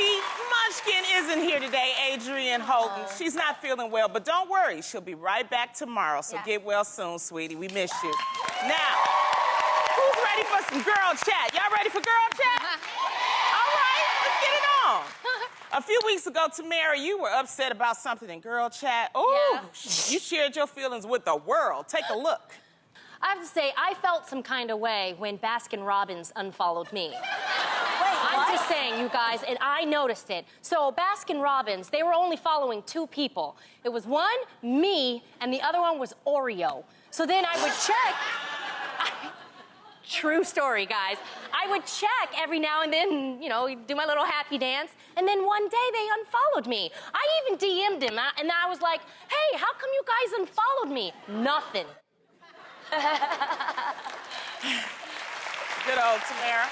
See, Munchkin isn't here today, Adrienne Holton. She's not feeling well, but don't worry. She'll be right back tomorrow, so get well soon, sweetie. We miss you. Now, who's ready for some girl chat? Y'all ready for girl chat? All right, let's get it on. A few weeks ago, Tamara, you were upset about something in girl chat. Oh, you shared your feelings with the world. Take a look. I have to say, I felt some kind of way when Baskin-Robbins unfollowed me. I'm just saying, you guys, and I noticed it. So Baskin-Robbins, they were only following 2 people. It was one, me, and the other one was Oreo. So then I would check. True story, guys. I would check every now and then, you know, do my little happy dance, and then one day they unfollowed me. I even DM'd him, and I was like, hey, how come you guys unfollowed me? Nothing. Good old Tamara.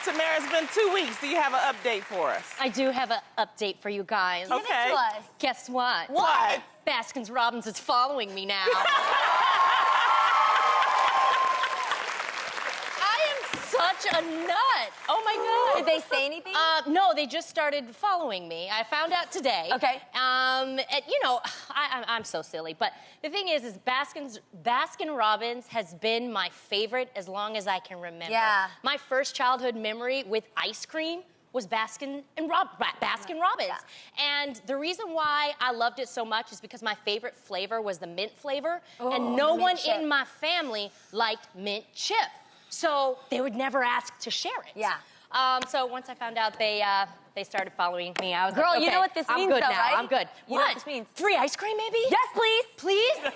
Tamara, it's been 2 weeks. Do you have an update for us? I do have an update for you guys. Okay. Give it to us. Guess what? What? Baskin-Robbins is following me now. Such a nut. Oh my God. Did they say anything? No, they just started following me. I found out today. Okay. And, you know, I'm so silly, but the thing is Baskin-Robbins has been my favorite as long as I can remember. Yeah. My first childhood memory with ice cream was Baskin-Robbins. Yeah. And the reason why I loved it so much is because my favorite flavor was the mint flavor, and no one in my family liked mint chip. So they would never ask to share it. Yeah. So once I found out they started following me, I was Girl, like, okay, you know what this means, I'm good though, now. right? I'm good. You know what this means? Free ice cream, maybe? Yes, please. Please? Yes,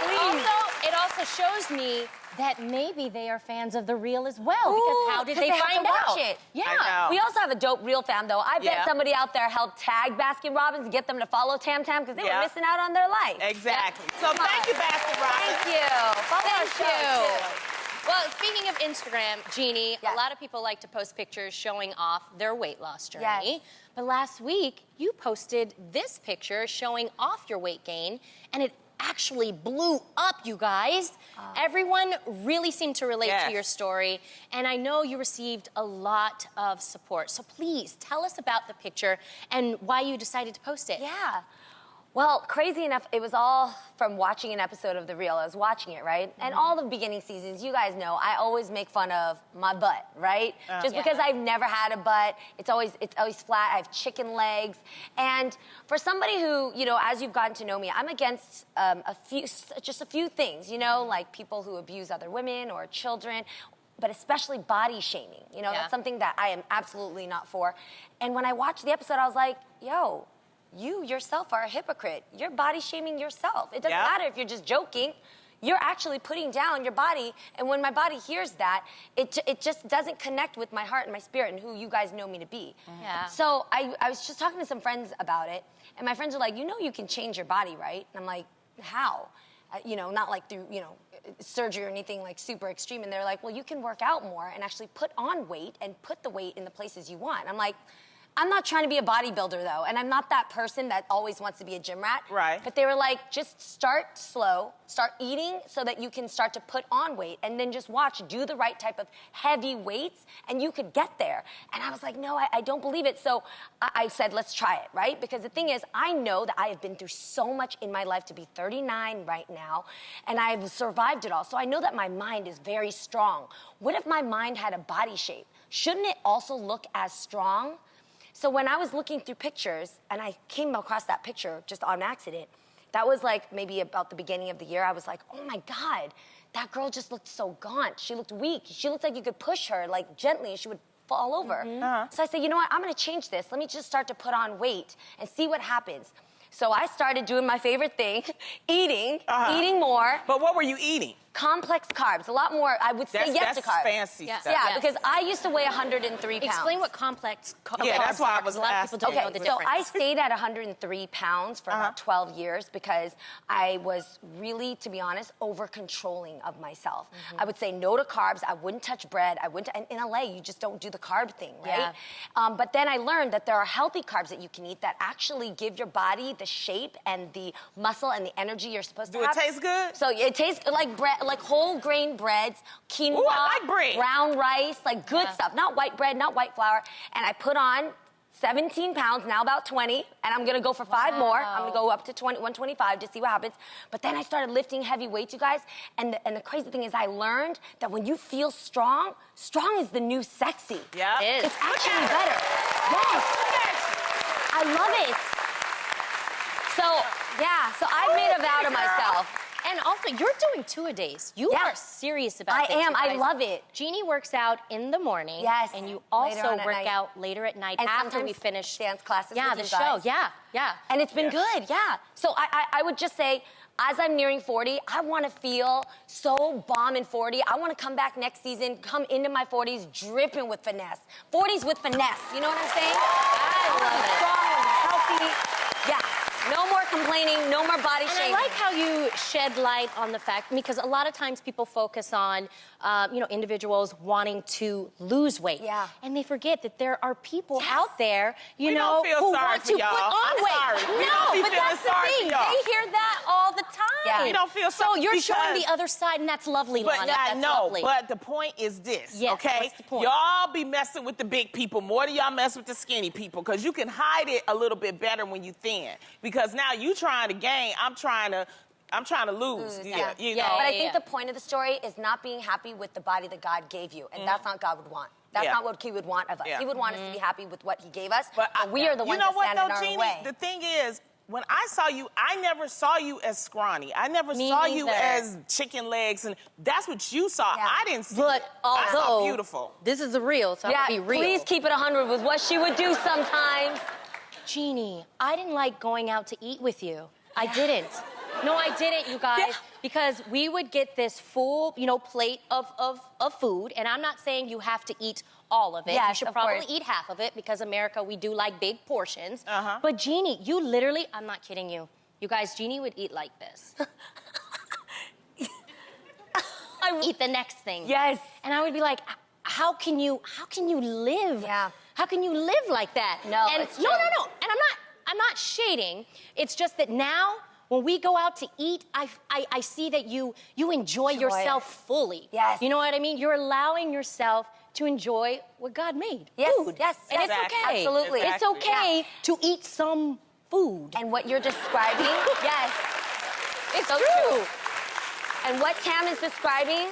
please. You know what? It also shows me that maybe they are fans of The Real as well. Ooh, because how did they find out? Watch it. Yeah. I know. We also have a dope Real fan, though. I bet Yeah. somebody out there helped tag Baskin-Robbins and get them to follow Tam Tam because they were missing out on their life. Exactly. So thank you, Baskin-Robbins. Thank you. Follow our show, too. Well, speaking of Instagram, Jeannie, Yes. a lot of people like to post pictures showing off their weight loss journey. Yes. But last week, you posted this picture showing off your weight gain, and it actually blew up, you guys. Everyone really seemed to relate to your story, and I know you received a lot of support. So please, tell us about the picture and why you decided to post it. Yeah. Well, crazy enough, it was all from watching an episode of The Real. I was watching it, right? And all the beginning seasons, you guys know, I always make fun of my butt, right? Just because I've never had a butt, it's always flat. I have chicken legs. And for somebody who, you know, as you've gotten to know me, I'm against just a few things, you know, like people who abuse other women or children, but especially body shaming. You know, that's something that I am absolutely not for. And when I watched the episode, I was like, yo, you yourself are a hypocrite. You're body shaming yourself. It doesn't matter if you're just joking. You're actually putting down your body. And when my body hears that, it just doesn't connect with my heart and my spirit and who you guys know me to be. Yeah. So I was just talking to some friends about it. And my friends were like, you know you can change your body, right? And I'm like, how? You know, not like through, you know, surgery or anything like super extreme. And they're like, well, you can work out more and actually put on weight and put the weight in the places you want. I'm like, I'm not trying to be a bodybuilder, though, and I'm not that person that always wants to be a gym rat. Right. But they were like, just start slow, start eating so that you can start to put on weight, and then just watch, do the right type of heavy weights, and you could get there. And I was like, no, I don't believe it. So I said, let's try it, right? Because the thing is, I know that I have been through so much in my life to be 39 right now, and I've survived it all. So I know that my mind is very strong. What if my mind had a body shape? Shouldn't it also look as strong? So when I was looking through pictures, and I came across that picture just on accident, that was like maybe about the beginning of the year, I was like, oh my God, that girl just looked so gaunt. She looked weak. She looked like you could push her like gently and she would fall over. So I said, you know what, I'm gonna change this. Let me just start to put on weight and see what happens. So I started doing my favorite thing, eating more. But what were you eating? Complex carbs, a lot more. I would say yes to carbs. That's fancy stuff. Yeah, because I used to weigh 103 pounds. Explain what complex carbs Yeah, that's why I are, was 'cause a lot of people don't know the difference. So I stayed at 103 pounds for about 12 years because I was really, to be honest, over-controlling of myself. I would say no to carbs. I wouldn't touch bread. And in LA, you just don't do the carb thing, right? But then I learned that there are healthy carbs that you can eat that actually give your body the shape and the muscle and the energy you're supposed to have. Do it taste good? So it tastes like bread, like whole grain breads, quinoa, Ooh, I like bread. brown rice, like good stuff. Not white bread, not white flour. And I put on 17 pounds, now about 20, and I'm gonna go for 5 more. I'm gonna go up to 125 to see what happens. But then I started lifting heavy weights, you guys, and the crazy thing is I learned that when you feel strong, strong is the new sexy. Yeah. It's actually better. Yes. I love it. So I made a vow to myself. And also, you're doing 2-a-days. You are serious about I this. am. You guys. I love it. Jeannie works out in the morning. Yes. And you Later also on at work night. out later at night And after we sometimes finish dance classes Yeah, with the you show. guys. Yeah. And it's been good, yeah. So I would just say, as I'm nearing 40, I want to feel so bomb in 40. I want to come back next season, come into my 40s dripping with finesse. 40s with finesse, you know what I'm saying? I love it. Strong, healthy, yeah. No more complaining, no more body And shaming. I like how you shed light on the fact, because a lot of times people focus on, individuals wanting to lose weight. Yeah. And they forget that there are people out there, We who don't feel want sorry to for y'all. put on I'm weight. sorry. We No, don't be but feeling that's the sorry for thing. y'all. They hear that all the time. Yeah. We don't feel So sorry you're because- showing the other side, and that's lovely, But Lana. yeah, I That's know, lovely. but the point is this, Yes, okay? what's the point? Y'all be messing with the big people more than y'all mess with the skinny people, because you can hide it a little bit better when you thin. Because now you trying to gain, I'm trying to lose. Yeah, you know. But I think the point of the story is not being happy with the body that God gave you, and that's not God would want. That's not what He would want of us. Yeah. He would want us to be happy with what He gave us, But we are the ones that stand in our Jeannie, way. the thing is, when I saw you, I never saw you as scrawny. I never Me saw you neither. as chicken legs, and that's what you saw. Yeah. I didn't see But it. I saw although beautiful. this is the real, so Yeah, I'll be real. please keep it 100 with what she would do sometimes. Jeannie, I didn't like going out to eat with you. I didn't. No, I didn't, you guys, because we would get this full, plate of food, and I'm not saying you have to eat all of it. Yes, you should of probably course. eat half of it, because America, we do like big portions. Uh-huh. But Jeannie, you literally, I'm not kidding you. You guys, Jeannie would eat like this. I would eat the next thing. Yes. And I would be like, how can you live? Yeah. How can you live like that? No, and it's no. true. And I'm not shading. It's just that now, when we go out to eat, I see that you enjoy yourself fully. Yes. You know what I mean? You're allowing yourself to enjoy what God made. Yes, Food. yes, And yes. it's okay. Absolutely. It's Exactly. okay to eat some food. And what you're describing, yes, It's so true. and what Tam is describing,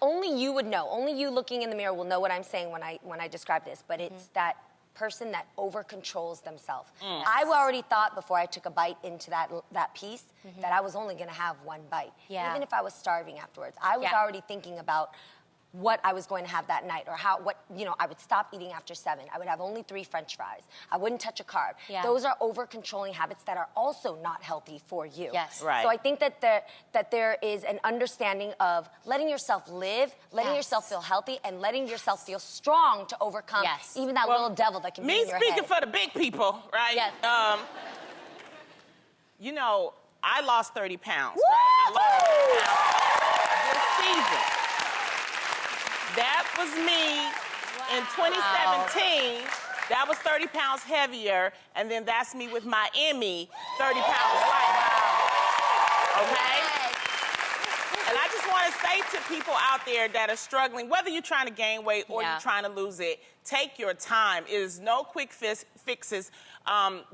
only you would know. Only you looking in the mirror will know what I'm saying when I describe this. But it's that person that over controls themselves. I already thought before I took a bite into that piece that I was only going to have one bite, Yeah. even if I was starving afterwards. I was already thinking about what I was going to have that night, or I would stop eating after 7. I would have only 3 French fries. I wouldn't touch a carb. Yeah. Those are over-controlling habits that are also not healthy for you. Yes. Right. So I think that there is an understanding of letting yourself live, letting yourself feel healthy, and letting yourself feel strong to overcome even that little devil that can be in your Me speaking head. for the big people, right? Yes. I lost 30 pounds. Right? I lost 30 pounds this season. That was me in 2017. That was 30 pounds heavier, and then that's me with my Emmy, 30 pounds lighter. Okay? And I just want to say to people out there that are struggling, whether you're trying to gain weight or you're trying to lose it, take your time. It is no quick fixes.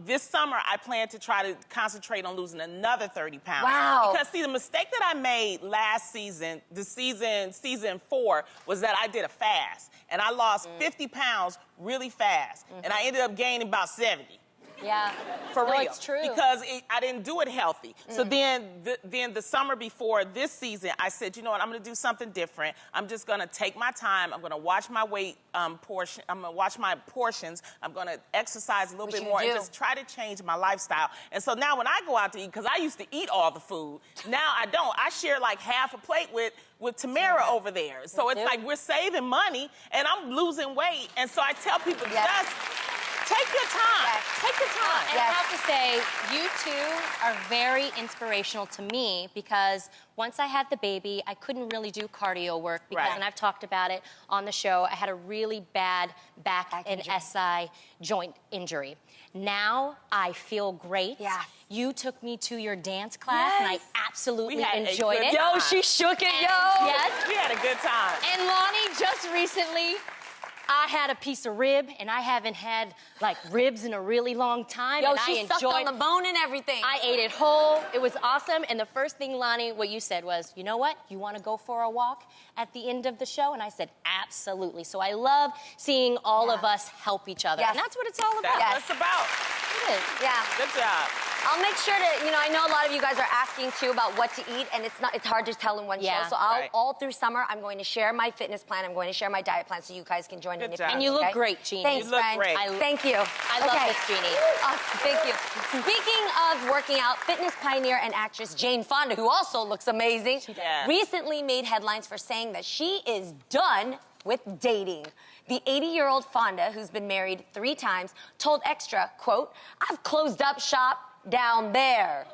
This summer, I plan to try to concentrate on losing another 30 pounds. Wow. Because, see, the mistake that I made last season, season 4, was that I did a fast. And I lost 50 pounds really fast. And I ended up gaining about 70. Yeah. For real. It's true. Because I didn't do it healthy. So then the summer before this season, I said, you know what, I'm going to do something different. I'm just going to take my time. I'm going to watch my weight portion. I'm going to watch my portions. I'm going to exercise a little bit more and just try to change my lifestyle. And so now when I go out to eat, because I used to eat all the food, now I don't. I share like half a plate with Tamara over there. So it's like we're saving money and I'm losing weight. And so I tell people, just Take your time. Yes. Take your time. And I have to say, you two are very inspirational to me because once I had the baby, I couldn't really do cardio work because, and I've talked about it on the show, I had a really bad back and SI joint injury. Now I feel great. Yes. You took me to your dance class and I absolutely enjoyed it. Yo, she shook it, yo. Yes. We had a good time. And Lonnie, just recently, I had a piece of rib, and I haven't had, like, ribs in a really long time. Yo, and she sucked on the bone and everything. I ate it whole. It was awesome. And the first thing, Lonnie, what you said was, you know what? You want to go for a walk at the end of the show? And I said, absolutely. So I love seeing all of us help each other. Yes. And that's what it's all about. That's what it's about. It is. Yeah. Good job. I'll make sure to, you know, I know a lot of you guys are asking too about what to eat, and it's hard to tell in one show. So all through summer, I'm going to share my fitness plan. I'm going to share my diet plan so you guys can join in. And you look great, Jeannie. Thanks, you look friend. great. Thank you. I love this, Jeannie. Thank you. Speaking of working out, fitness pioneer and actress Jane Fonda, who also looks amazing, recently made headlines for saying that she is done with dating. The 80-year-old Fonda, who's been married 3 times, told Extra, quote, "I've closed up shop down there."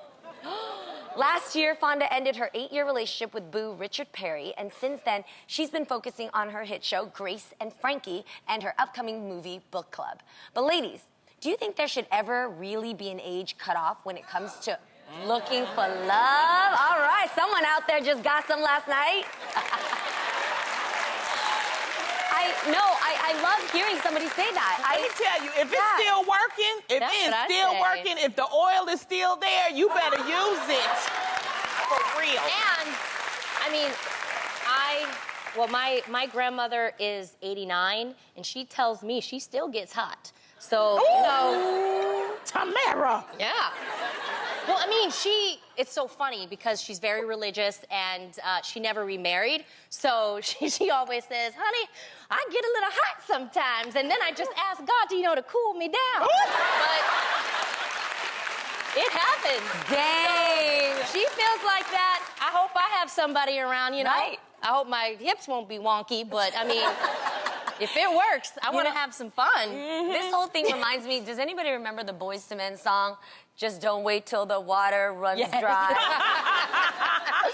Last year, Fonda ended her 8-year relationship with boo Richard Perry, and since then, she's been focusing on her hit show, Grace and Frankie, and her upcoming movie, Book Club. But ladies, do you think there should ever really be an age cutoff when it comes to looking for love? All right, someone out there just got some last night. I love hearing somebody say that. Let me tell you, if it's still working, if the oil is still there, you better use it for real. And, I mean, my grandmother is 89, and she tells me she still gets hot. So, you know. Tamara. Yeah. Well, I mean, it's so funny because she's very religious and she never remarried. So she always says, honey, I get a little hot sometimes. And then I just ask God, to cool me down. But it happens. Dang. So she feels like that. I hope I have somebody around, Right. I hope my hips won't be wonky, but I mean, if it works, I want to have some fun. This whole thing reminds me, does anybody remember the Boyz II Men song, Just Don't Wait Till the Water Runs Dry?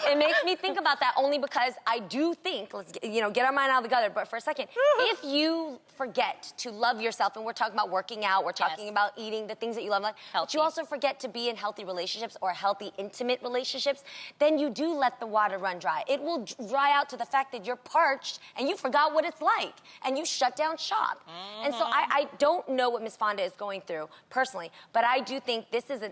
It makes me think about that only because I do think, let's get our mind out of the gutter, but for a second, if you forget to love yourself, and we're talking about working out, we're talking about eating the things that you love, but you also forget to be in healthy relationships or healthy, intimate relationships, then you do let the water run dry. It will dry out to the fact that you're parched and you forgot what it's like, and you shut down shop. And so I don't know what Miss Fonda is going through personally, but I do think this is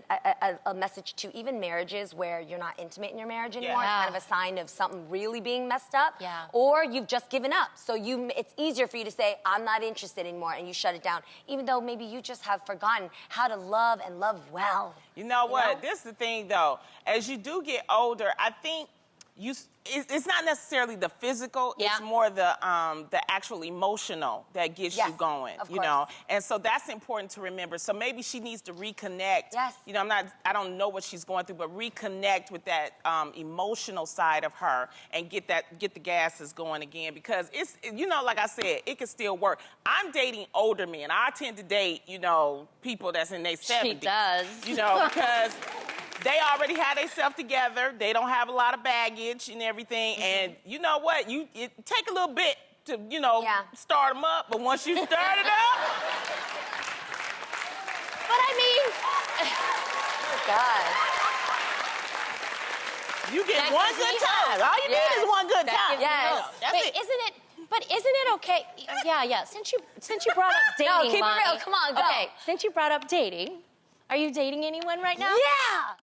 a message to even marriages where you're not intimate in your marriage anymore. It's kind of a sign of something really being messed up. Or you've just given up. So it's easier for you to say, I'm not interested anymore, and you shut it down, even though maybe you just have forgotten how to love and love well. You know what? This is the thing, though. As you do get older, I think it's not necessarily the physical, it's more the actual emotional that gets you going, know. And so that's important to remember. So maybe she needs to reconnect. I don't know what she's going through, but reconnect with that emotional side of her and get the gases going again, because it's, like I said, it can still work. I'm dating older men. I tend to date, people that's in their 70s. She does. Because they already have themselves together. They don't have a lot of baggage and everything. And you know what? It take a little bit to, start them up. But once you start it up... But I mean... Oh, God. You get one good time. All you need is one good time. Wait, isn't it okay? Yeah. Since you brought up dating, no, keep it real. Come on, go. Okay, since you brought up dating, are you dating anyone right now? Yeah.